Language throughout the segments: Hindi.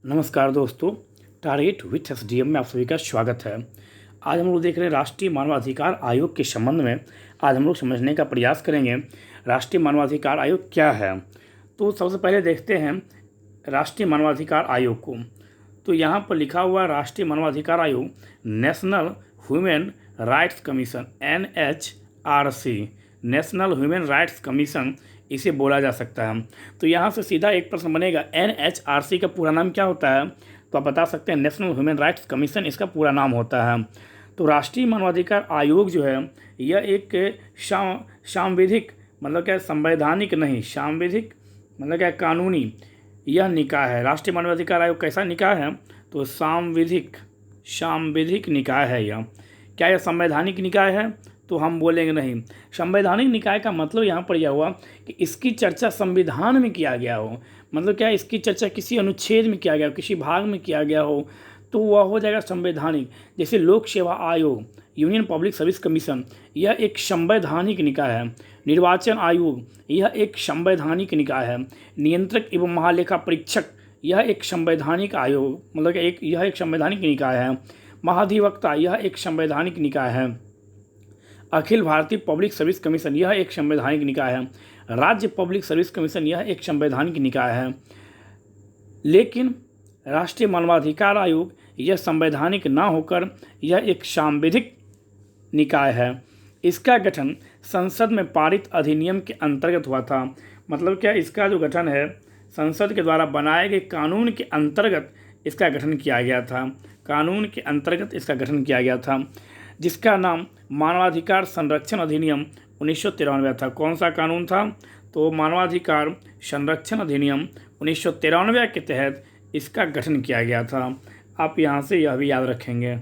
नमस्कार दोस्तों, टारगेट विथ एसडीएम में आप सभी का स्वागत है। आज हम लोग देख रहे हैं राष्ट्रीय मानवाधिकार आयोग के संबंध में। आज हम लोग समझने का प्रयास करेंगे राष्ट्रीय मानवाधिकार आयोग क्या है। तो सबसे पहले देखते हैं राष्ट्रीय मानवाधिकार आयोग को। तो यहाँ पर लिखा हुआ राष्ट्रीय मानवाधिकार आयोग national human rights commission NHRC, national human rights commission इसे बोला जा सकता है। तो यहाँ से सीधा एक प्रश्न बनेगा, NHRC का पूरा नाम क्या होता है? तो आप बता सकते हैं नेशनल ह्यूमन राइट्स कमीशन इसका पूरा नाम होता है। तो राष्ट्रीय मानवाधिकार आयोग जो है यह एक सांविधिक मतलब क्या, संवैधानिक नहीं, सांविधिक मतलब क्या, कानूनी यह निकाय है। राष्ट्रीय मानवाधिकार आयोग कैसा निकाय है? तो सांविधिक निकाय है यह। क्या यह संवैधानिक निकाय है? तो हम बोलेंगे नहीं। संवैधानिक निकाय का मतलब यहाँ पर यह हुआ कि इसकी चर्चा संविधान में किया गया हो, मतलब क्या, इसकी चर्चा किसी अनुच्छेद में किया गया हो, किसी भाग में किया गया हो, तो वह हो जाएगा संवैधानिक। जैसे लोक सेवा आयोग, यूनियन पब्लिक सर्विस कमीशन, यह एक संवैधानिक निकाय है। निर्वाचन आयोग यह एक संवैधानिक निकाय है। नियंत्रक एवं महालेखा परीक्षक यह एक संवैधानिक आयोग मतलब यह एक संवैधानिक निकाय है। महाधिवक्ता यह एक संवैधानिक निकाय है। Akhil Bharatiya public service commission यह एक संवैधानिक निकाय है। राज्य पब्लिक सर्विस कमीशन यह एक संवैधानिक निकाय है। लेकिन राष्ट्रीय मानवाधिकार आयोग यह संवैधानिक ना होकर यह एक सांविधिक निकाय है। इसका गठन संसद में पारित अधिनियम के अंतर्गत हुआ था। मतलब क्या, इसका जो गठन है संसद के द्वारा बनाए गए कानून के अंतर्गत इसका गठन किया गया था। कानून के अंतर्गत इसका गठन किया गया था, जिसका नाम मानवाधिकार संरक्षण अधिनियम 1993 था। कौन सा कानून था? तो मानवाधिकार संरक्षण अधिनियम 1993 के तहत इसका गठन किया गया था। आप यहाँ से यह भी याद रखेंगे।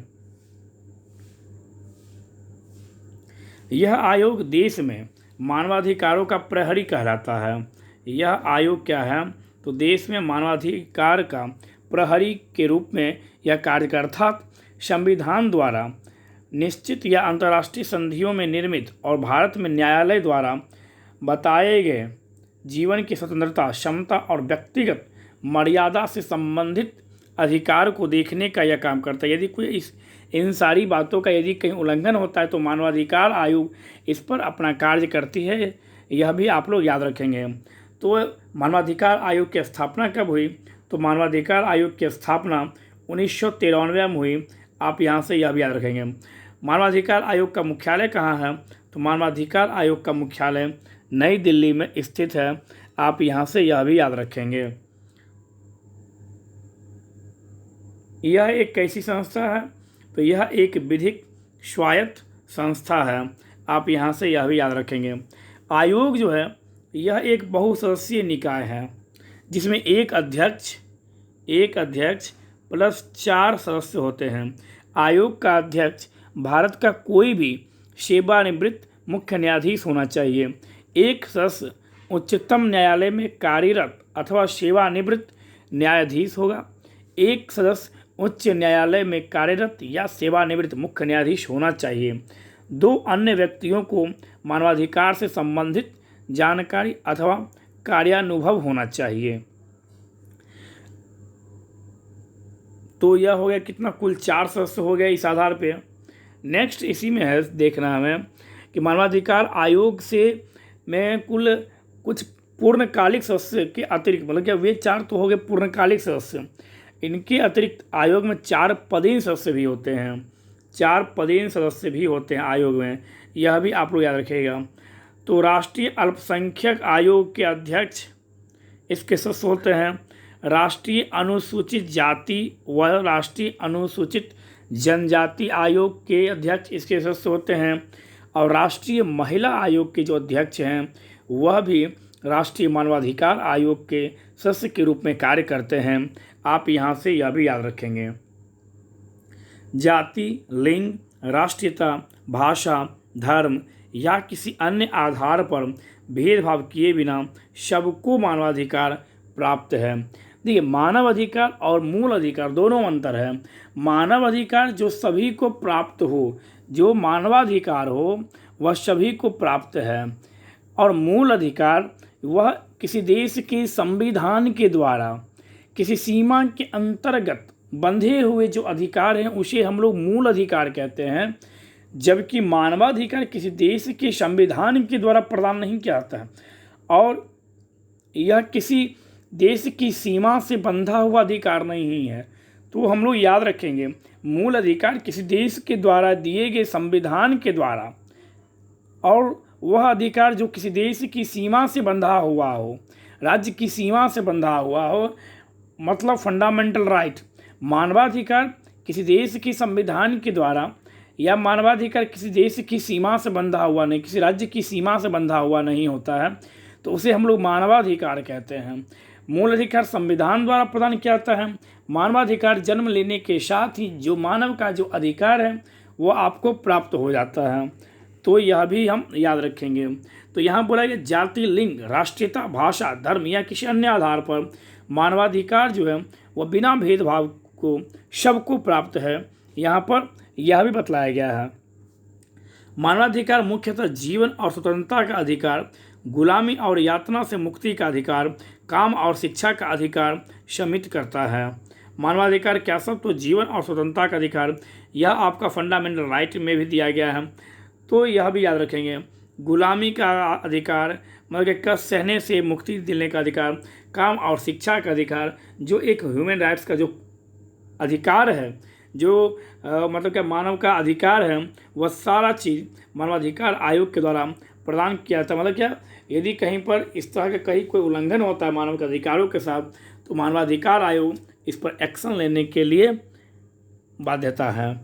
यह आयोग देश में मानवाधिकारों का प्रहरी कहलाता है। यह आयोग क्या है? तो देश में मानवाधिकार का प्रहरी के रूप में यह कार्य करता। संविधान द्वारा निश्चित या अंतर्राष्ट्रीय संधियों में निर्मित और भारत में न्यायालय द्वारा बताए गए जीवन की स्वतंत्रता, क्षमता और व्यक्तिगत मर्यादा से संबंधित अधिकार को देखने का यह काम करता है। यदि कोई इन सारी बातों का यदि कहीं उल्लंघन होता है तो मानवाधिकार आयोग इस पर अपना कार्य करती है। यह भी आप लोग याद रखेंगे। तो मानवाधिकार आयोग की स्थापना कब हुई? तो मानवाधिकार आयोग की स्थापना 1993 में हुई। आप यहाँ से यह भी याद रखेंगे। मानवाधिकार आयोग का मुख्यालय कहाँ है? तो मानवाधिकार आयोग का मुख्यालय नई दिल्ली में स्थित है। आप यहाँ से यह भी याद रखेंगे। यह एक कैसी संस्था है? तो यह एक विधिक स्वायत्त संस्था है। आप यहाँ से यह भी याद रखेंगे। आयोग जो है यह एक बहुसदस्यीय निकाय है, जिसमें एक अध्यक्ष प्लस 4 सदस्य होते हैं। आयोग का अध्यक्ष भारत का कोई भी सेवानिवृत्त मुख्य न्यायाधीश होना चाहिए। एक सदस्य उच्चतम न्यायालय में कार्यरत अथवा सेवानिवृत्त न्यायाधीश होगा। एक सदस्य उच्च न्यायालय में कार्यरत या सेवानिवृत्त मुख्य न्यायाधीश होना चाहिए। 2 अन्य व्यक्तियों को मानवाधिकार से संबंधित जानकारी अथवा कार्यानुभव होना चाहिए। तो यह हो गया कितना, कुल 4 सदस्य हो गए इस आधार पे। नेक्स्ट इसी में है देखना हमें कि मानवाधिकार आयोग से में कुल कुछ पूर्णकालिक सदस्य के अतिरिक्त, मतलब क्या, वे 4 तो हो गए पूर्णकालिक सदस्य। इनके अतिरिक्त आयोग में 4 पदेन सदस्य भी होते हैं। 4 पदेन सदस्य भी होते हैं आयोग में। यह भी आप लोग याद रखिएगा। तो राष्ट्रीय अल्पसंख्यक आयोग के अध्यक्ष इसके सदस्य होते हैं। राष्ट्रीय अनुसूचित जाति व राष्ट्रीय अनुसूचित जनजाति आयोग के अध्यक्ष इसके सदस्य होते हैं। और राष्ट्रीय महिला आयोग के जो अध्यक्ष हैं वह भी राष्ट्रीय मानवाधिकार आयोग के सदस्य के रूप में कार्य करते हैं। आप यहाँ से यह भी याद रखेंगे। जाति, लिंग, राष्ट्रीयता, भाषा, धर्म या किसी अन्य आधार पर भेदभाव किए बिना सबको मानवाधिकार प्राप्त है। देखिए, मानव अधिकार और मूल अधिकार दोनों अंतर है। मानव अधिकार जो सभी को प्राप्त हो, जो मानवाधिकार हो वह सभी को प्राप्त है, और मूल अधिकार वह किसी देश के संविधान के द्वारा किसी सीमा के अंतर्गत बंधे हुए जो अधिकार हैं उसे हम लोग मूल अधिकार कहते हैं, जबकि मानवाधिकार किसी देश के संविधान के द्वारा प्रदान नहीं किया जाता है और यह किसी देश की सीमा से बंधा हुआ अधिकार नहीं है। तो हम लोग याद रखेंगे, मूल अधिकार किसी देश के द्वारा दिए गए संविधान के द्वारा, और वह अधिकार जो किसी देश की सीमा से बंधा हुआ हो, राज्य की सीमा से बंधा हुआ हो, मतलब फंडामेंटल राइट। मानवाधिकार किसी देश की संविधान के द्वारा या मानवाधिकार किसी देश की सीमा से बंधा हुआ नहीं, किसी राज्य की सीमा से बंधा हुआ नहीं होता है, तो उसे हम लोग मानवाधिकार कहते हैं। मूल अधिकार संविधान द्वारा प्रदान किया जाता है। मानवाधिकार जन्म लेने के साथ ही जो मानव का जो अधिकार है वो आपको प्राप्त हो जाता है, तो यह भी हम याद रखेंगे। तो यहाँ बोला गया जाति, लिंग, राष्ट्रीयता, भाषा, धर्म या किसी अन्य आधार पर मानवाधिकार जो है वह बिना भेदभाव को सबको प्राप्त है। यहाँ पर यह भी बतलाया गया है। मानवाधिकार मुख्यतः जीवन और स्वतंत्रता का अधिकार, गुलामी और यातना से मुक्ति का अधिकार, काम और शिक्षा का अधिकार सम्मिलित करता है। मानवाधिकार क्या सब? तो जीवन और स्वतंत्रता का अधिकार, यह आपका फंडामेंटल राइट में भी दिया गया है, तो यह भी याद रखेंगे। गुलामी का अधिकार मतलब कि कष्ट सहने से मुक्ति दिलाने का अधिकार, काम और शिक्षा का अधिकार, जो एक ह्यूमन राइट्स का जो अधिकार है, जो मतलब क्या मानव का अधिकार है, वह सारा चीज़ मानवाधिकार आयोग के द्वारा प्रदान किया जाता है। मतलब क्या, यदि कहीं पर इस तरह का कहीं कोई उल्लंघन होता है मानव के अधिकारों के साथ, तो मानवाधिकार आयोग इस पर एक्शन लेने के लिए बाध्यता है।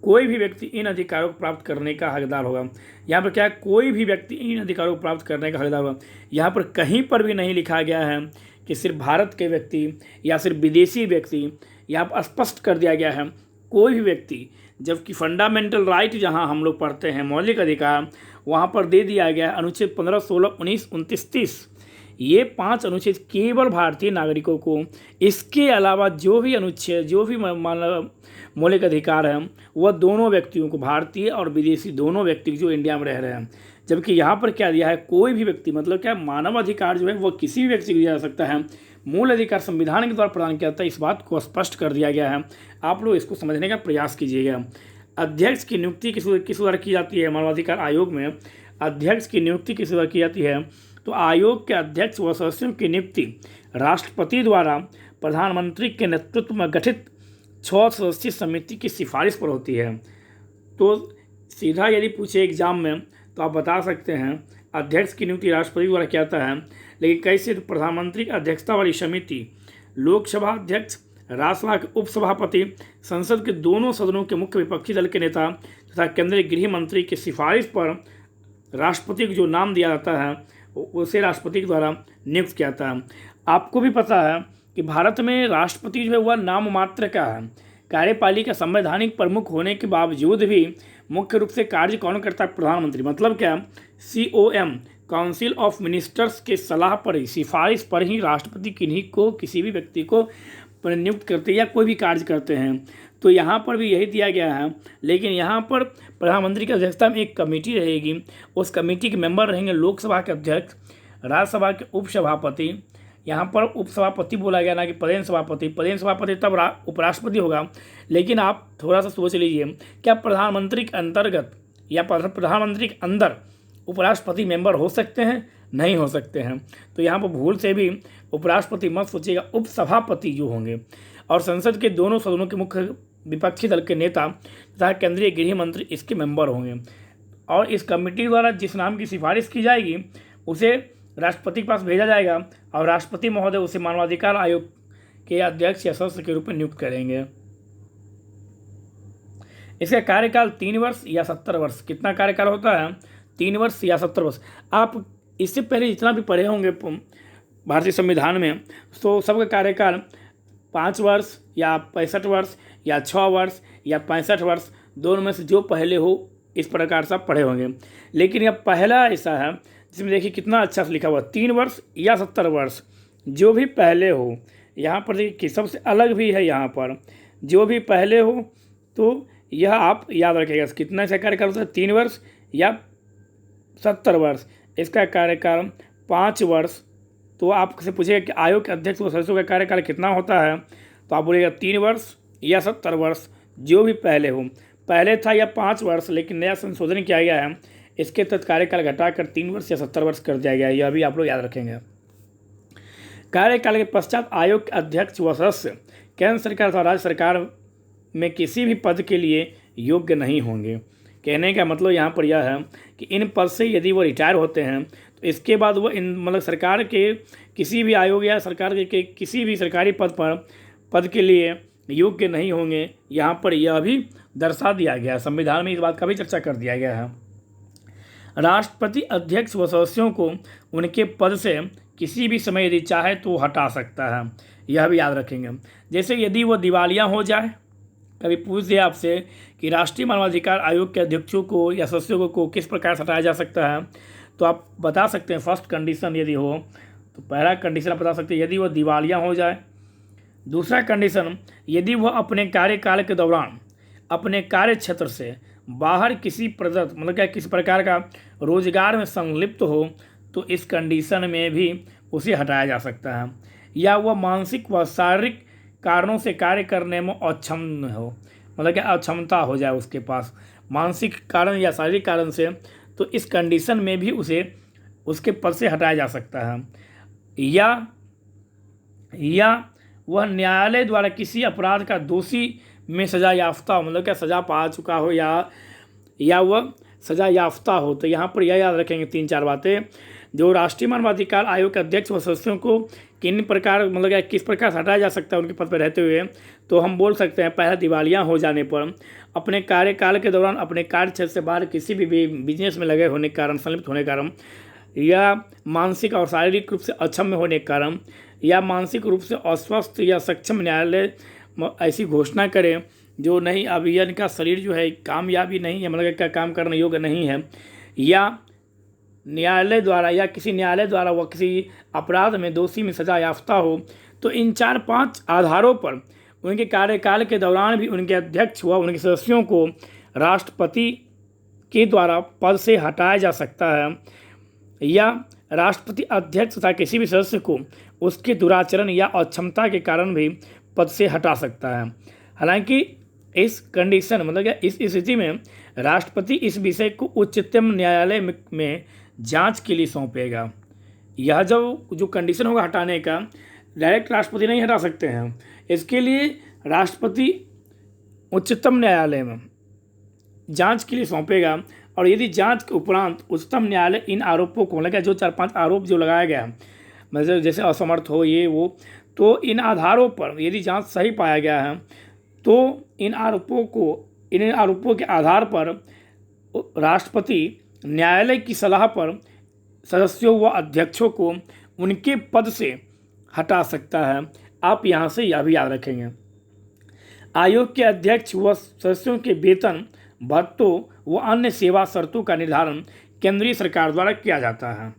कोई भी व्यक्ति इन अधिकारों को प्राप्त करने का हकदार होगा। यहाँ पर क्या है, कोई भी व्यक्ति इन अधिकारों को प्राप्त करने का हकदार होगा। यहाँ पर कहीं पर भी नहीं लिखा गया है कि सिर्फ भारत के व्यक्ति या सिर्फ विदेशी व्यक्ति, यहाँ पर स्पष्ट कर दिया गया है कोई भी व्यक्ति। जबकि फंडामेंटल राइट जहाँ हम लोग पढ़ते हैं, मौलिक अधिकार, वहाँ पर दे दिया गया अनुच्छेद 15, 16, 19, 29, 30, ये 5 अनुच्छेद केवल भारतीय नागरिकों को, इसके अलावा जो भी अनुच्छेद, जो भी मौलिक अधिकार हैं, वह दोनों व्यक्तियों को, भारतीय और विदेशी दोनों व्यक्ति जो इंडिया में रह रहे हैं। जबकि यहाँ पर क्या दिया है, कोई भी व्यक्ति, मतलब क्या मानव अधिकार जो है वह किसी भी व्यक्ति को दिया जा सकता है। मूल अधिकार संविधान के द्वारा प्रदान किया जाता है, इस बात को स्पष्ट कर दिया गया है। आप लोग इसको समझने का प्रयास कीजिएगा। अध्यक्ष की नियुक्ति किस द्वारा की जाती है? मानवाधिकार आयोग में अध्यक्ष की नियुक्ति किस द्वारा की जाती है? तो आयोग के अध्यक्ष व सदस्यों की नियुक्ति राष्ट्रपति द्वारा प्रधानमंत्री के नेतृत्व में गठित 6 सदस्यीय समिति की सिफारिश पर होती है। तो सीधा यदि पूछे एग्जाम में तो आप बता सकते हैं अध्यक्ष की नियुक्ति राष्ट्रपति द्वारा किया जाता है, लेकिन कैसे? तो प्रधानमंत्री की अध्यक्षता वाली समिति लोकसभा अध्यक्ष, राज्यसभा के उपसभापति, संसद के दोनों सदनों के मुख्य विपक्षी दल के नेता तथा केंद्रीय गृह मंत्री की सिफारिश पर राष्ट्रपति को जो नाम दिया जाता है उसे राष्ट्रपति के द्वारा नियुक्त किया जाता है। आपको भी पता है कि भारत में राष्ट्रपति जो है वह नाम मात्र का है। कार्यपालिका संवैधानिक प्रमुख होने के बावजूद भी मुख्य रूप से कार्य कौन करता है? प्रधानमंत्री। मतलब क्या, COM काउंसिल ऑफ मिनिस्टर्स के सलाह पर ही, सिफारिश पर ही राष्ट्रपति किन्हीं को, किसी भी व्यक्ति को नियुक्त करते या कोई भी कार्य करते हैं। तो यहाँ पर भी यही दिया गया है, लेकिन यहाँ पर प्रधानमंत्री की अध्यक्षता में एक कमेटी रहेगी। उस कमेटी के मेंबर रहेंगे लोकसभा के अध्यक्ष, राज्यसभा के उपसभापति, यहाँ पर उपसभापति बोला गया ना कि प्रधान सभापति। प्रधान सभापति तब उपराष्ट्रपति होगा। लेकिन आप थोड़ा सा सोच लीजिए, क्या प्रधानमंत्री के अंतर्गत या प्रधानमंत्री के अंदर उपराष्ट्रपति मेंबर हो सकते हैं? नहीं हो सकते हैं। तो यहाँ पर भूल से भी उपराष्ट्रपति मत सोचिएगा, उपसभापति जो होंगे। और संसद के दोनों सदनों के मुख्य विपक्षी दल के नेता तथा केंद्रीय गृह मंत्री इसके मेंबर होंगे। और इस कमेटी द्वारा जिस नाम की सिफारिश की जाएगी उसे राष्ट्रपति के पास भेजा जाएगा और राष्ट्रपति महोदय उसे मानवाधिकार आयोग के अध्यक्ष या सदस्य के रूप में नियुक्त करेंगे। इसका कार्यकाल 3 वर्ष या 70 वर्ष। कितना कार्यकाल होता है? 3 वर्ष या 70 वर्ष। आप इससे पहले जितना भी पढ़े होंगे भारतीय संविधान में, तो सबका कार्यकाल 5 वर्ष या 65 वर्ष या 6 वर्ष या 65 वर्ष, दोनों में से जो पहले हो, इस प्रकार से आप पढ़े होंगे। लेकिन यह पहला ऐसा है जिसमें देखिए कितना अच्छा से लिखा हुआ, 3 वर्ष या 70 वर्ष, जो भी पहले हो। यहाँ पर देखिए सबसे अलग भी है, यहाँ पर जो भी पहले हो, तो यह आप याद रखिएगा। कितना इसका कार्यकाल होता है? 3 वर्ष या 70 वर्ष। इसका कार्यकाल 5 वर्ष तो आपसे पूछेगा कि आयोग के अध्यक्ष व सदस्यों का कार्यकाल कितना होता है, तो आप बोलिएगा 3 वर्ष या 70 वर्ष, जो भी पहले हो। पहले था या 5 वर्ष, लेकिन नया संशोधन किया गया है, इसके तहत कार्यकाल घटाकर 3 वर्ष या 70 वर्ष कर दिया गया है। यह भी आप लोग याद रखेंगे। कार्यकाल के पश्चात आयोग के अध्यक्ष व सदस्य केंद्र सरकार अथवा राज्य सरकार में किसी भी पद के लिए योग्य नहीं होंगे। कहने का मतलब यहाँ पर यह है कि इन पद से यदि वो रिटायर होते हैं तो इसके बाद वो इन मतलब सरकार के किसी भी आयोग या सरकार के किसी भी सरकारी पद के लिए योग्य नहीं होंगे। यहाँ पर यह भी दर्शा दिया गया है, संविधान में इस बात का भी चर्चा कर दिया गया है। राष्ट्रपति अध्यक्ष व सदस्यों को उनके पद से किसी भी समय यदि चाहे तो हटा सकता है, यह भी याद रखेंगे। जैसे यदि वो दिवालिया हो जाए, कभी पूछ दिया आपसे कि राष्ट्रीय मानवाधिकार आयोग के अध्यक्षों को या सदस्यों को किस प्रकार से हटाया जा सकता है, तो आप बता सकते हैं फर्स्ट कंडीशन यदि हो तो पहला कंडीशन आप बता सकते हैं यदि वह दिवालिया हो जाए। दूसरा कंडीशन यदि वह अपने कार्यकाल के दौरान अपने कार्य क्षेत्र से बाहर किसी प्रदत्त मतलब क्या किसी प्रकार का रोजगार में संलिप्त हो तो इस कंडीशन में भी उसे हटाया जा सकता है। या वह मानसिक व शारीरिक कारणों से कार्य करने में अक्षम हो, मतलब क्या अक्षमता हो जाए उसके पास मानसिक कारण या शारीरिक कारण से, तो इस कंडीशन में भी उसे उसके पद से हटाया जा सकता है। या वह न्यायालय द्वारा किसी अपराध का दोषी में सजा याफ्ता हो, मतलब क्या सजा पा चुका हो या वह सजा याफ्ता हो। तो यहाँ पर यह याद रखेंगे 3-4 बातें। जो राष्ट्रीय मानवाधिकार आयोग के अध्यक्ष व सदस्यों को किन प्रकार मतलब क्या किस प्रकार से हटाया जा सकता है उनके पद पर रहते हुए, तो हम बोल सकते हैं पहला दिवालिया हो जाने पर, अपने कार्यकाल के दौरान अपने कार्य क्षेत्र से बाहर किसी भी बिजनेस में लगे होने के कारण संलिप्त होने के कारण, या मानसिक और शारीरिक रूप से अक्षम में होने के कारण, या मानसिक रूप से अस्वस्थ या सक्षम न्यायालय ऐसी घोषणा करे जो नहीं अब यह इनका शरीर जो है कामयाबी नहीं है मतलब क्या काम करने योग्य नहीं है, या न्यायालय द्वारा या किसी न्यायालय द्वारा वह किसी अपराध में दोषी में सजा याफ्ता हो, तो इन 4-5 आधारों पर उनके कार्यकाल के दौरान भी उनके अध्यक्ष व उनके सदस्यों को राष्ट्रपति के द्वारा पद से हटाया जा सकता है, या राष्ट्रपति अध्यक्ष तथा किसी भी सदस्य को उसके दुराचरण या अक्षमता के कारण भी पद से हटा सकता है। हालांकि इस कंडीशन मतलब क्या इस स्थिति में राष्ट्रपति इस विषय को उच्चतम न्यायालय में जांच के लिए सौंपेगा। यह जो कंडीशन होगा हटाने का, डायरेक्ट राष्ट्रपति नहीं हटा सकते हैं, इसके लिए राष्ट्रपति उच्चतम न्यायालय में जांच के लिए सौंपेगा। और यदि जांच के उपरांत उच्चतम न्यायालय इन आरोपों को लगा जो 4-5 आरोप जो लगाया गया मतलब जैसे असमर्थ हो ये वो, तो इन आधारों पर यदि जांच सही पाया गया है तो इन आरोपों के आधार पर राष्ट्रपति न्यायालय की सलाह पर सदस्यों व अध्यक्षों को उनके पद से हटा सकता है। आप यहाँ से यह भी याद रखेंगे। आयोग के अध्यक्ष व सदस्यों के वेतन भत्तों व अन्य सेवा शर्तों का निर्धारण केंद्रीय सरकार द्वारा किया जाता है।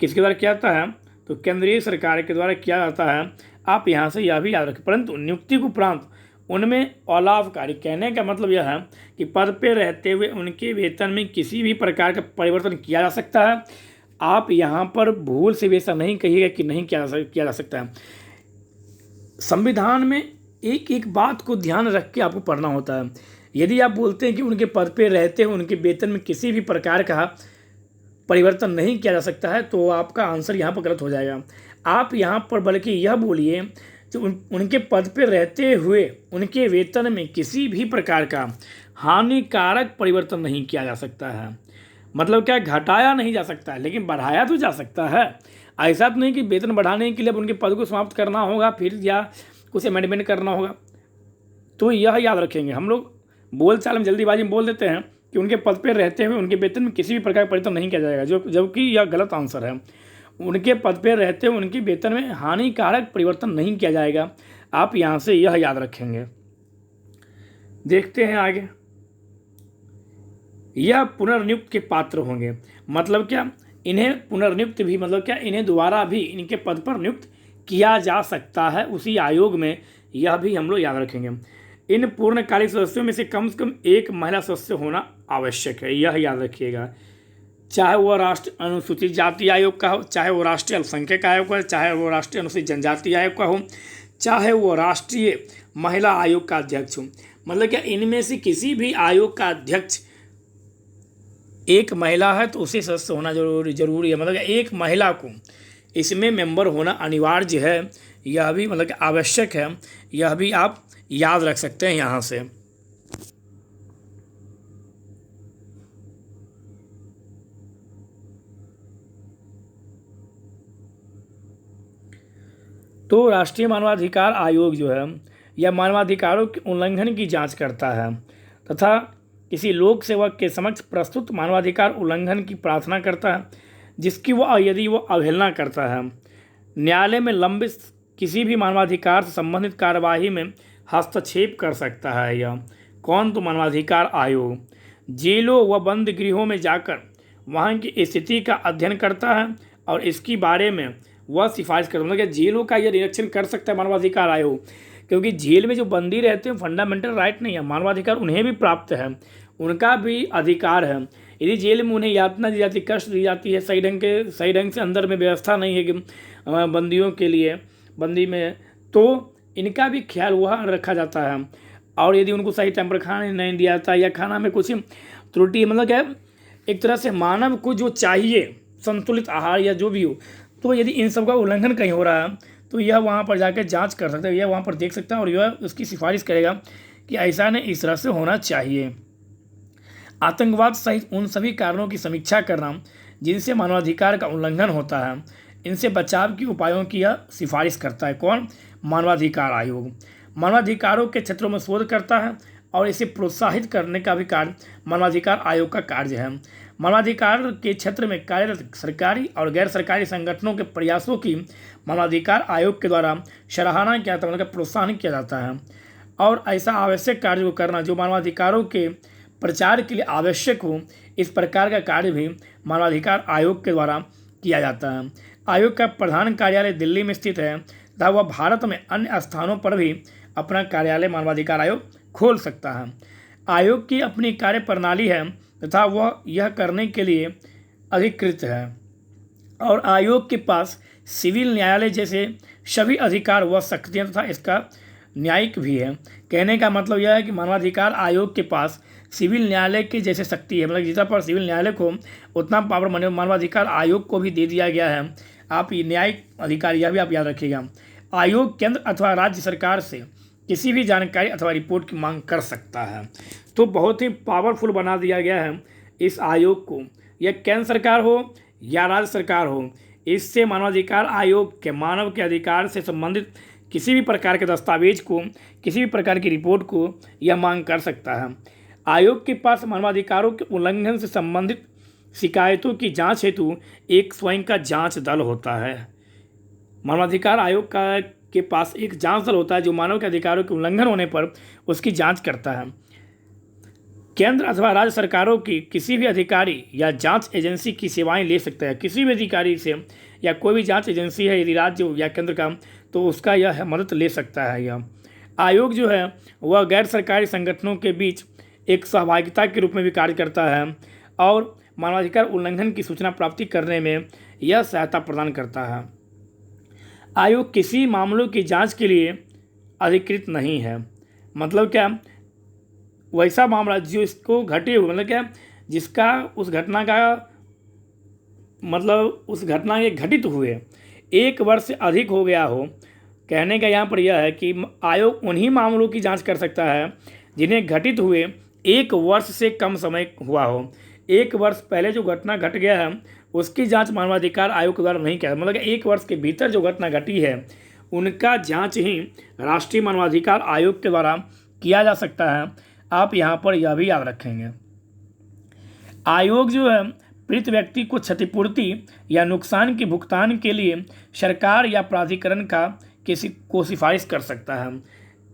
किसके द्वारा किया जाता है? तो केंद्रीय सरकार के द्वारा किया जाता है। आप यहाँ से यह भी याद रखें। परंतु नियुक्ति के उपरांत उनमें अलाभकारी, कहने का मतलब यह है कि पद पे रहते हुए उनके वेतन में किसी भी प्रकार का परिवर्तन किया जा सकता है। आप यहाँ पर भूल से भी ऐसा नहीं कहिएगा कि नहीं किया जा सकता है। संविधान में एक एक बात को ध्यान रख के आपको पढ़ना होता है। यदि आप बोलते हैं कि उनके पद पे रहते हुए उनके वेतन में किसी भी प्रकार का परिवर्तन नहीं किया जा सकता है, तो आपका आंसर यहाँ पर गलत हो जाएगा। आप यहाँ पर बल्कि यह बोलिए कि उनके पद पे रहते हुए उनके वेतन में किसी भी प्रकार का हानिकारक परिवर्तन नहीं किया जा सकता है। मतलब क्या, घटाया नहीं जा सकता है, लेकिन बढ़ाया तो जा सकता है। ऐसा तो नहीं कि वेतन बढ़ाने के लिए उनके पद को समाप्त करना होगा फिर या कुछ अमेंडमेंट करना होगा। तो यह याद रखेंगे। हम लोग बोलचाल में जल्दीबाजी में बोल देते हैं कि उनके पद पर रहते हुए उनके वेतन में किसी भी प्रकार का परिवर्तन नहीं किया जाएगा, जबकि यह गलत आंसर है। उनके पद पर रहते हुए उनके वेतन में हानिकारक परिवर्तन नहीं किया जाएगा। आप यहाँ से यह याद रखेंगे। देखते हैं आगे। यह पुनर्नियुक्त के पात्र होंगे। मतलब क्या, इन्हें पुनर्नियुक्त भी मतलब क्या, इन्हें दोबारा भी इनके पद पर नियुक्त किया जा सकता है उसी आयोग में। यह भी हम लोग याद रखेंगे। इन पूर्णकालिक सदस्यों में से कम एक महिला सदस्य होना आवश्यक है, यह याद रखिएगा। चाहे वो राष्ट्रीय अनुसूचित जाति आयोग का हो, चाहे वो राष्ट्रीय अल्पसंख्यक आयोग का हो, चाहे वो राष्ट्रीय अनुसूचित जनजाति आयोग का हो, चाहे वो राष्ट्रीय महिला आयोग का अध्यक्ष हो। मतलब क्या इनमें से किसी भी आयोग का अध्यक्ष एक महिला है तो उसी सदस्य होना जरूरी है। मतलब एक महिला को इसमें मेंबर होना अनिवार्य है, यह भी मतलब कि आवश्यक है, यह भी आप याद रख सकते हैं यहाँ से। तो राष्ट्रीय मानवाधिकार आयोग जो है यह मानवाधिकारों के उल्लंघन की जांच करता है तथा किसी लोक सेवक के समक्ष प्रस्तुत मानवाधिकार उल्लंघन की प्रार्थना करता है जिसकी यदि वो अवहेलना करता है, न्यायालय में लंबित किसी भी मानवाधिकार से संबंधित कार्यवाही में हस्तक्षेप कर सकता है। यह कौन? तो मानवाधिकार आयोग जेलों व बंद गृहों में जाकर वहाँ की स्थिति का अध्ययन करता है और इसके बारे में वह सिफारिश करता है। मतलब जेलों का यह निरीक्षण कर सकता है मानवाधिकार आयोग, क्योंकि जेल में जो बंदी रहते हैं फंडामेंटल राइट नहीं है, मानवाधिकार उन्हें भी प्राप्त है, उनका भी अधिकार है। यदि जेल में उन्हें यातना दी जाती, कष्ट दी जाती है, सही ढंग से अंदर में व्यवस्था नहीं है कि बंदियों के लिए बंदी में, तो इनका भी ख्याल वहाँ रखा जाता है। और यदि उनको सही टाइम पर खाना नहीं दिया जाता या खाना में कुछ त्रुटि, मतलब क्या एक तरह से मानव को जो चाहिए संतुलित आहार या जो भी हो, तो यदि इन सब का उल्लंघन कहीं हो रहा है तो यह वहाँ पर जाकर जांच कर सकता है, यह वहाँ पर देख सकता है और यह उसकी सिफारिश करेगा कि ऐसा नहीं इस तरह से होना चाहिए। आतंकवाद सहित उन सभी कारणों की समीक्षा करना जिनसे मानवाधिकार का उल्लंघन होता है, इनसे बचाव के उपायों की यह सिफारिश करता है। कौन? मानवाधिकार आयोग मानवाधिकारों के क्षेत्रों में शोध करता है और इसे प्रोत्साहित करने का भी कार्य मानवाधिकार आयोग का कार्य है। मानवाधिकार के क्षेत्र में कार्यरत सरकारी और गैर सरकारी संगठनों के प्रयासों की मानवाधिकार आयोग के द्वारा सराहना किया जाता है, मतलब प्रोत्साहन किया जाता है। और ऐसा आवश्यक कार्य को करना जो मानवाधिकारों के प्रचार के लिए आवश्यक हो, इस प्रकार का कार्य भी मानवाधिकार आयोग के द्वारा किया जाता है। आयोग का प्रधान कार्यालय दिल्ली में स्थित है तथा वह भारत में अन्य स्थानों पर भी अपना कार्यालय मानवाधिकार आयोग खोल सकता है। आयोग की अपनी कार्य प्रणाली है तथा वह यह करने के लिए अधिकृत है और आयोग के पास सिविल न्यायालय जैसे सभी अधिकार व शक्तियाँ तथा इसका न्यायिक भी है। कहने का मतलब यह है कि मानवाधिकार आयोग के पास सिविल न्यायालय की जैसे शक्ति है, मतलब जितना पर सिविल न्यायालय को उतना पावर मानवाधिकार आयोग को भी दे दिया गया है। आप ये न्यायिक अधिकार यह भी आप याद रखिएगा। आयोग केंद्र अथवा राज्य सरकार से किसी भी जानकारी अथवा रिपोर्ट की मांग कर सकता है। तो बहुत ही पावरफुल बना दिया गया है इस आयोग को, यह केंद्र सरकार हो या राज्य सरकार हो, इससे मानवाधिकार आयोग के मानव के अधिकार से संबंधित किसी भी प्रकार के दस्तावेज को, किसी भी प्रकार की रिपोर्ट को यह मांग कर सकता है। आयोग के पास मानवाधिकारों के उल्लंघन से संबंधित शिकायतों की जांच हेतु एक स्वयं का जांच दल होता है। मानवाधिकार आयोग के पास एक जांच दल होता है जो मानव के अधिकारों के उल्लंघन होने पर उसकी जांच करता है। केंद्र अथवा राज्य सरकारों की किसी भी अधिकारी या जांच एजेंसी की सेवाएं ले सकता है। किसी भी अधिकारी से या कोई भी जांच एजेंसी है यदि राज्य या केंद्र का, तो उसका यह मदद ले सकता है। यह आयोग जो है वह गैर सरकारी संगठनों के बीच एक सहभागिता के रूप में भी कार्य करता है और मानवाधिकार उल्लंघन की सूचना प्राप्ति करने में यह सहायता प्रदान करता है। आयोग किसी मामलों की जांच के लिए अधिकृत नहीं है। मतलब क्या? वैसा मामला जो इसको घटे हुए, मतलब क्या, जिसका उस घटना का मतलब उस घटना के घटित हुए 1 वर्ष से अधिक हो गया हो। कहने का यहाँ पर यह है कि आयोग उन्हीं मामलों की जांच कर सकता है जिन्हें घटित हुए 1 वर्ष से कम समय हुआ हो। 1 वर्ष पहले जो घटना घट गया है उसकी जांच मानवाधिकार आयोग के द्वारा नहीं किया, मतलब 1 वर्ष के भीतर जो घटना घटी है उनका जांच ही राष्ट्रीय मानवाधिकार आयोग के द्वारा किया जा सकता है। आप यहाँ पर यह भी याद रखेंगे। आयोग जो है पीड़ित व्यक्ति को क्षतिपूर्ति या नुकसान के भुगतान के लिए सरकार या प्राधिकरण को सिफारिश कर सकता है।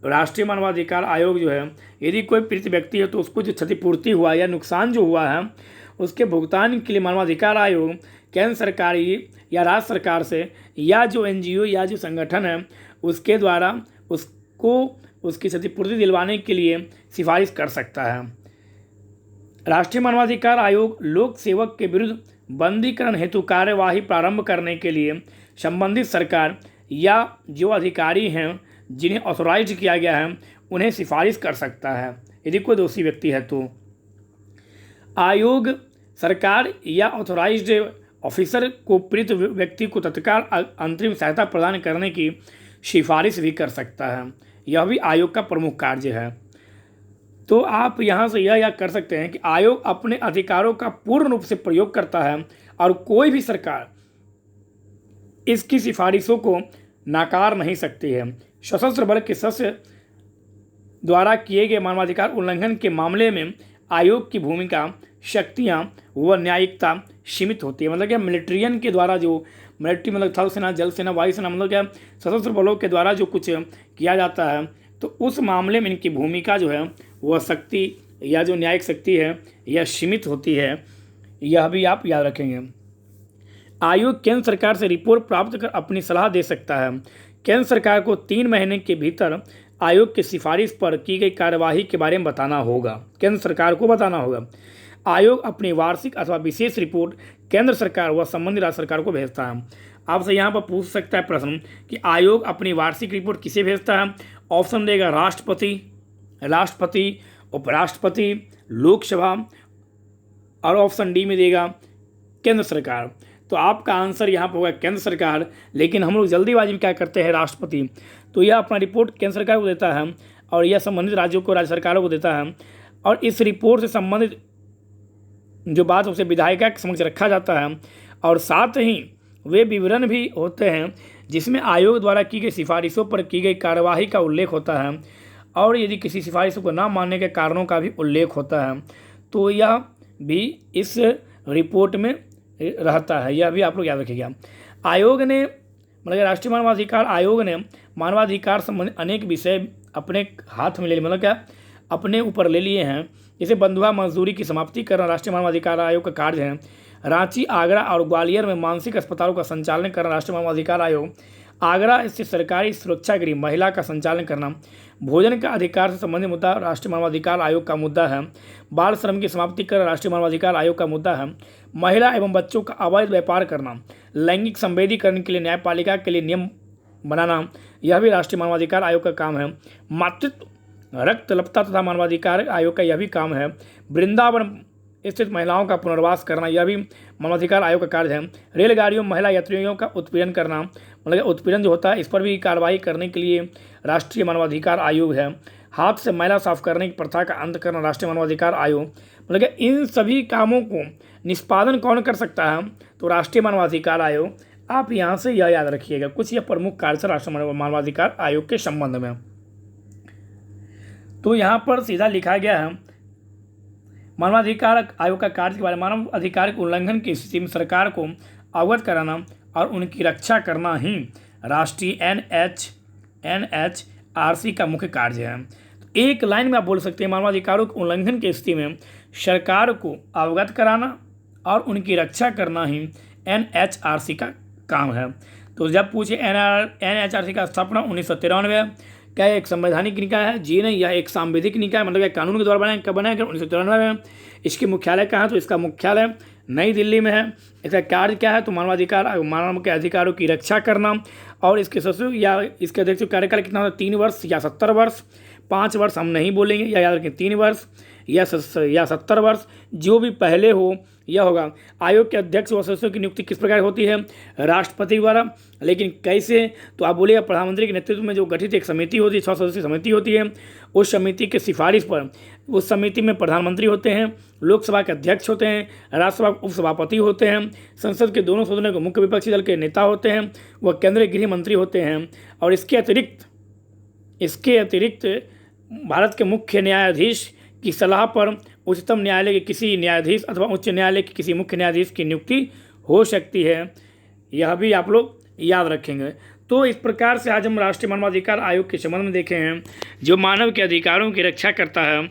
राष्ट्रीय मानवाधिकार आयोग जो है यदि कोई पीड़ित व्यक्ति है तो उसको जो क्षतिपूर्ति हुआ या नुकसान जो हुआ है उसके भुगतान के लिए मानवाधिकार आयोग केंद्र सरकारी या राज्य सरकार से या जो NGO या जो संगठन है उसके द्वारा उसको उसकी क्षतिपूर्ति दिलवाने के लिए सिफारिश कर सकता है। राष्ट्रीय मानवाधिकार आयोग लोक सेवक के विरुद्ध बंदीकरण हेतु कार्यवाही प्रारंभ करने के लिए संबंधित सरकार या जो अधिकारी हैं जिन्हें ऑथोराइज किया गया है उन्हें सिफारिश कर सकता है यदि कोई दोषी व्यक्ति है तो। आयोग सरकार या ऑथोराइज्ड ऑफिसर को पीड़ित व्यक्ति को तत्काल अंतरिम सहायता प्रदान करने की सिफारिश भी कर सकता है। यह भी आयोग का प्रमुख कार्य है। तो आप यहाँ से यह याद कर सकते हैं कि आयोग अपने अधिकारों का पूर्ण रूप से प्रयोग करता है और कोई भी सरकार इसकी सिफारिशों को नकार नहीं सकती है। सशस्त्र बल के सदस्य द्वारा किए गए मानवाधिकार उल्लंघन के मामले में आयोग की भूमिका, शक्तियाँ व न्यायिकता सीमित होती है। मतलब क्या मिलिट्रियन के द्वारा जो मिलिट्री मतलब थल सेना, जल सेना, वायु सेना मतलब क्या सशस्त्र बलों के द्वारा जो कुछ किया जाता है तो उस मामले में इनकी भूमिका जो है वह शक्ति या जो न्यायिक शक्ति है यह सीमित होती है। यह भी आप याद रखेंगे। आयोग केंद्र सरकार से रिपोर्ट प्राप्त कर अपनी सलाह दे सकता है। केंद्र सरकार को 3 महीने के भीतर आयोग की सिफारिश पर की गई कार्यवाही के बारे में बताना होगा। केंद्र सरकार को बताना होगा। आयोग अपनी वार्षिक अथवा विशेष रिपोर्ट केंद्र सरकार व संबंधित राज्य सरकार को भेजता है। आपसे यहाँ पर पूछ सकता है प्रश्न कि आयोग अपनी वार्षिक रिपोर्ट किसे भेजता है। ऑप्शन देगा राष्ट्रपति, उपराष्ट्रपति, लोकसभा और ऑप्शन डी में देगा केंद्र सरकार। तो आपका आंसर यहाँ पर होगा केंद्र सरकार। लेकिन हम लोग जल्दीबाजी में क्या करते हैं, राष्ट्रपति। तो यह अपना रिपोर्ट केंद्र सरकार को देता है और यह संबंधित राज्यों को, राज्य सरकारों को देता है और इस रिपोर्ट से संबंधित जो बात उसे विधायिका के समक्ष रखा जाता है और साथ ही वे विवरण भी होते हैं जिसमें आयोग द्वारा की गई सिफारिशों पर की गई कार्यवाही का उल्लेख होता है और यदि किसी सिफारिशों को न मानने के कारणों का भी उल्लेख होता है तो यह भी इस रिपोर्ट में रहता है। यह भी आप लोग याद रखिएगा। आयोग ने मतलब राष्ट्रीय मानवाधिकार आयोग ने मानवाधिकार संबंधी अनेक विषय अपने हाथ में ले लिए, मतलब क्या अपने ऊपर ले लिए हैं। जैसे बंधुआ मजदूरी की समाप्ति करना राष्ट्रीय मानवाधिकार आयोग का कार्य है। रांची, आगरा और ग्वालियर में मानसिक अस्पतालों का संचालन करना राष्ट्रीय मानवाधिकार आयोग। आगरा स्थित सरकारी सुरक्षा गृह महिला का संचालन करना। भोजन का अधिकार से संबंधित मुद्दा राष्ट्रीय मानवाधिकार आयोग का मुद्दा है। बाल श्रम की समाप्ति करना राष्ट्रीय मानवाधिकार आयोग का मुद्दा है। महिला एवं बच्चों का अवैध व्यापार करना, लैंगिक संवेदीकरण के लिए न्यायपालिका के लिए नियम बनाना, यह भी राष्ट्रीय मानवाधिकार आयोग का काम है। मातृत्व, रक्तलपता तथा मानवाधिकार आयोग का यह भी काम है। वृंदावन स्थित महिलाओं का पुनर्वास करना, यह भी मानवाधिकार आयोग का कार्य है। रेलगाड़ियों में महिला यात्रियों का उत्पीड़न करना, मतलब उत्पीड़न जो होता है इस पर भी कार्रवाई करने के लिए राष्ट्रीय मानवाधिकार आयोग है। हाथ से मैला साफ करने की प्रथा का अंत करना राष्ट्रीय मानवाधिकार आयोग। मतलब इन सभी कामों को निष्पादन कौन कर सकता है, तो राष्ट्रीय मानवाधिकार आयोग। आप यहाँ से यह याद रखिएगा कुछ यह प्रमुख कार्य राष्ट्रीय मानवाधिकार आयोग के संबंध में। तो यहाँ पर सीधा लिखा गया है मानवाधिकार आयोग का कार्य के बारे में। मानव अधिकार के उल्लंघन की स्थिति में सरकार को अवगत कराना और उनकी रक्षा करना ही राष्ट्रीय NHRC का मुख्य कार्य है। तो एक लाइन में आप बोल सकते हैं मानवाधिकारों के उल्लंघन की स्थिति में सरकार को अवगत कराना और उनकी रक्षा करना ही NHRC का काम है। तो जब पूछे NHRC का स्थापना 1993 क्या एक संवैधानिक निकाय है? जी नहीं, यह एक सांविधिक निकाय मतलब कानून के द्वारा बनाया गया 1993 में। इसकी मुख्यालय कहाँ है? तो इसका मुख्यालय नई दिल्ली में है। इसका कार्य क्या है? तो मानव के अधिकारों की रक्षा करना और इसके सदस्यों या इसके अध्यक्ष कार्यकाल कितना होता है? 3 वर्ष या 70 वर्ष। 5 वर्ष हम नहीं बोलेंगे, या याद रखें 3 वर्ष या 70 वर्ष, जो भी पहले हो यह होगा। आयोग के अध्यक्ष व सदस्यों की नियुक्ति किस प्रकार होती है? राष्ट्रपति द्वारा। लेकिन कैसे? तो आप बोलिएगा प्रधानमंत्री के नेतृत्व में जो गठित एक समिति होती है, 6 सदस्यीय समिति होती है। उस समिति के सिफारिश पर उस समिति में प्रधानमंत्री होते हैं, लोकसभा के अध्यक्ष होते हैं, राज्यसभा के उपसभापति होते हैं, संसद के दोनों सदनों के मुख्य विपक्षी दल के नेता होते हैं, वह केंद्रीय गृह मंत्री होते हैं। और इसके अतिरिक्त भारत के मुख्य न्यायाधीश की सलाह पर उच्चतम न्यायालय के किसी न्यायाधीश अथवा उच्च न्यायालय के किसी मुख्य न्यायाधीश की नियुक्ति हो सकती है। यह भी आप लोग याद रखेंगे। तो इस प्रकार से आज हम राष्ट्रीय मानवाधिकार आयोग के संबंध में देखे हैं जो मानव के अधिकारों की रक्षा करता है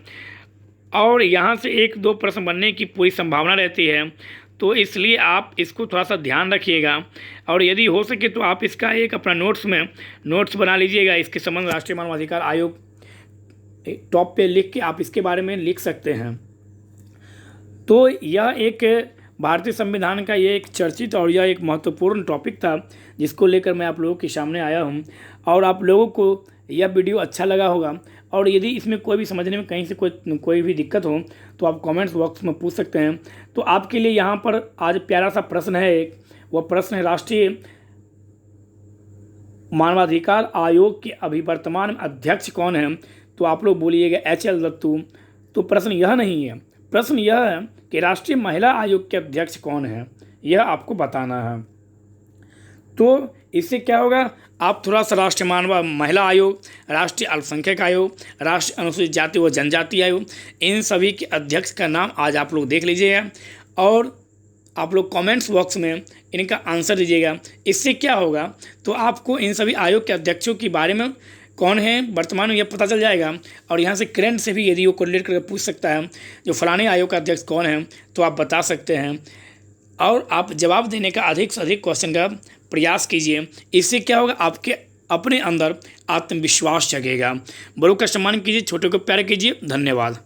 और यहाँ से 1-2 प्रश्न बनने की पूरी संभावना रहती है। तो इसलिए आप इसको थोड़ा सा ध्यान रखिएगा और यदि हो सके तो आप इसका एक अपना नोट्स बना लीजिएगा। इसके संबंध राष्ट्रीय मानवाधिकार आयोग टॉप पे लिख के आप इसके बारे में लिख सकते हैं। तो यह एक भारतीय संविधान का ये एक चर्चित और यह एक महत्वपूर्ण टॉपिक था जिसको लेकर मैं आप लोगों के सामने आया हूँ। और आप लोगों को यह वीडियो अच्छा लगा होगा, और यदि इसमें कोई भी समझने में कहीं से कोई भी दिक्कत हो तो आप कमेंट्स बॉक्स में पूछ सकते हैं। तो आपके लिए यहाँ पर आज प्यारा सा प्रश्न है एक, वह प्रश्न है राष्ट्रीय मानवाधिकार आयोग के अभी वर्तमान अध्यक्ष कौन है? तो आप लोग बोलिएगा HL दत्तू। तो प्रश्न यह नहीं है, प्रश्न यह है कि राष्ट्रीय महिला आयोग के अध्यक्ष कौन है, यह आपको बताना है। तो इससे क्या होगा, आप थोड़ा सा राष्ट्रीय मानव महिला आयोग, राष्ट्रीय अल्पसंख्यक आयोग, राष्ट्रीय अनुसूचित जाति व जनजाति आयोग, इन सभी के अध्यक्ष का नाम आज आप लोग देख लीजिएगा और आप लोग कमेंट्स बॉक्स में इनका आंसर दीजिएगा। इससे क्या होगा, तो आपको इन सभी आयोग के अध्यक्षों के बारे में कौन है वर्तमान में यह पता चल जाएगा। और यहाँ से करंट से भी यदि वो कोरिलेट करके पूछ सकता है जो फलाने आयोग का अध्यक्ष कौन है, तो आप बता सकते हैं। और आप जवाब देने का अधिक से अधिक क्वेश्चन का प्रयास कीजिए। इससे क्या होगा, आपके अपने अंदर आत्मविश्वास जगेगा। बड़ों का सम्मान कीजिए, छोटों को प्यार कीजिए। धन्यवाद।